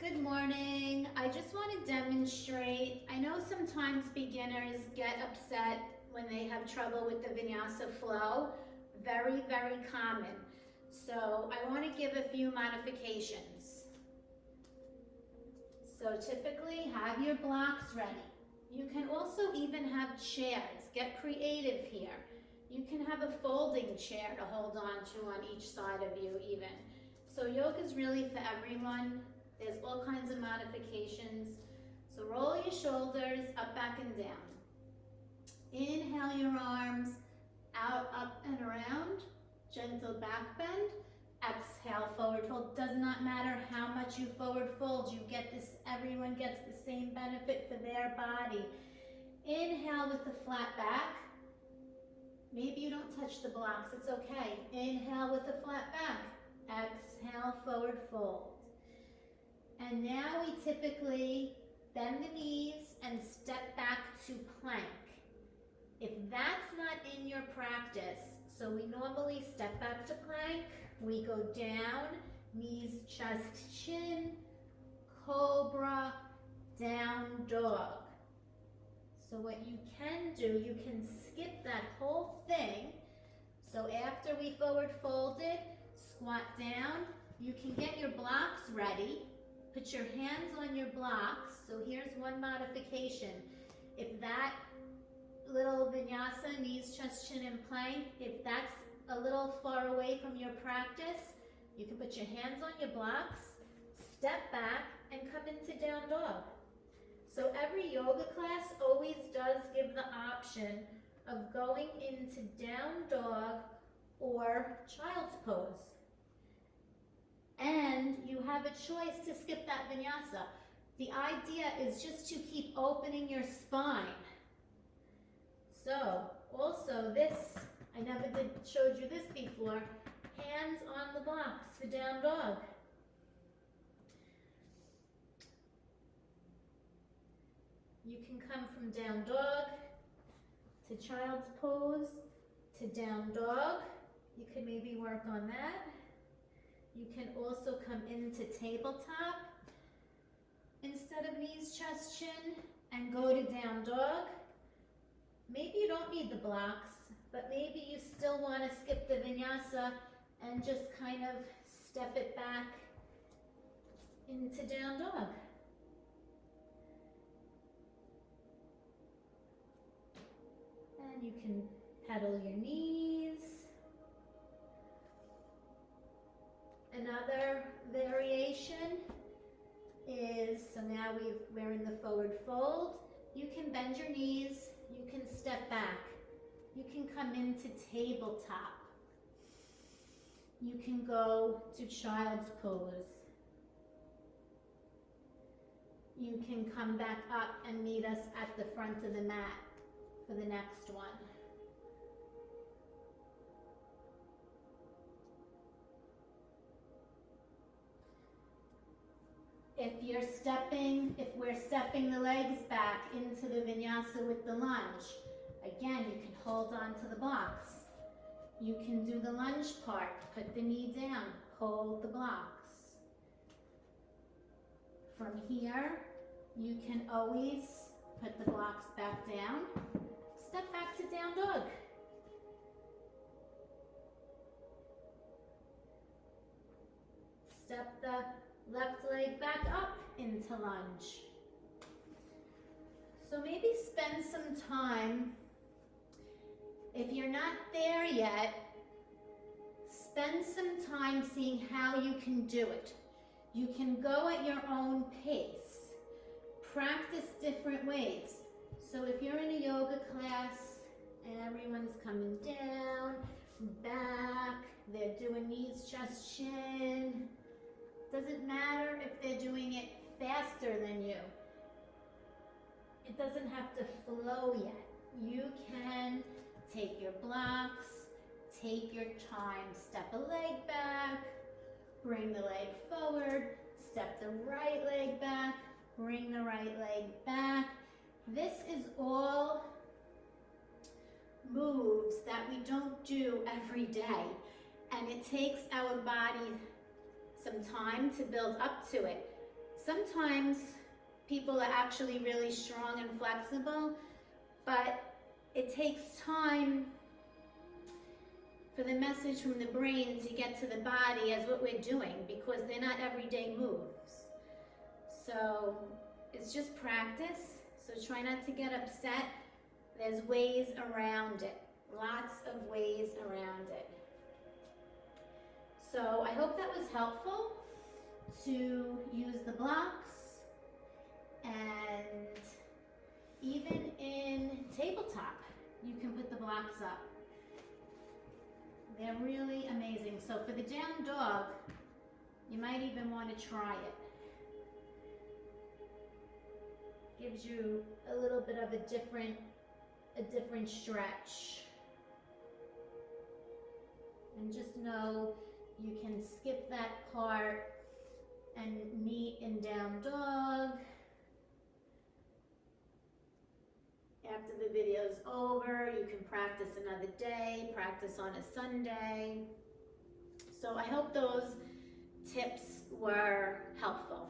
Good morning. I just want to demonstrate. I know sometimes beginners get upset when they have trouble with the Vinyasa flow. Very, very common. So I want to give a few modifications. So typically have your blocks ready. You can also even have chairs. Get creative here. You can have a folding chair to hold on to on each side of you even. So yoga is really for everyone. There's all kinds of modifications. So roll your shoulders up, back, and down. Inhale your arms out, up, and around. Gentle back bend. Exhale, forward fold. Does not matter how much you forward fold. You get this, everyone gets the same benefit for their body. Inhale with the flat back. Maybe you don't touch the blocks, it's okay. Inhale with the flat back. Exhale, forward fold. And now we typically bend the knees and step back to plank. If that's not in your practice, so we normally step back to plank, we go down, knees, chest, chin, cobra, down dog. So what you can do, you can skip that whole thing. So after we forward folded, squat down, you can get your blocks ready. Put your hands on your blocks. So here's one modification. If that little vinyasa, knees, chest, chin, and plank, if that's a little far away from your practice, you can put your hands on your blocks, step back, and come into down dog. So every yoga class always does give the option of going into down dog or child's pose. And you have a choice to skip that vinyasa. The idea is just to keep opening your spine. So, also this, I never showed you this before, hands on the blocks for down dog. You can come from down dog to child's pose to down dog. You can maybe work on that. You can also come into tabletop instead of knees, chest, chin, and go to down dog. Maybe you don't need the blocks, but maybe you still want to skip the vinyasa and just kind of step it back into down dog. And you can pedal your knees. Another variation is, so now we're in the forward fold. You can bend your knees, you can step back. You can come into tabletop. You can go to child's pose. You can come back up and meet us at the front of the mat for the next one. If we're stepping the legs back into the vinyasa with the lunge, again, you can hold on to the blocks. You can do the lunge part, put the knee down, hold the blocks. From here, you can always put the blocks back down, step back to down dog. Step the left leg back up into lunge. So maybe spend some time, if you're not there yet, spend some time seeing how you can do it. You can go at your own pace. Practice different ways. So if you're in a yoga class and everyone's coming down, back, they're doing knees, chest, chin, doesn't matter if they're doing it faster than you. It doesn't have to flow yet. You can take your blocks, take your time, step a leg back, bring the leg forward, step the right leg back, bring the right leg back. This is all moves that we don't do every day, and it takes our body some time to build up to it. Sometimes people are actually really strong and flexible, but it takes time for the message from the brain to get to the body as what we're doing, because they're not everyday moves. So it's just practice. So try not to get upset. There's ways around it, lots of ways around it. So I hope that was helpful to use the blocks, and even in tabletop, you can put the blocks up. They're really amazing. So for the down dog, you might even want to try it. Gives you a little bit of a different stretch. And just know you can skip that part and meet in down dog. After the video's over, you can practice another day, practice on a Sunday. So I hope those tips were helpful.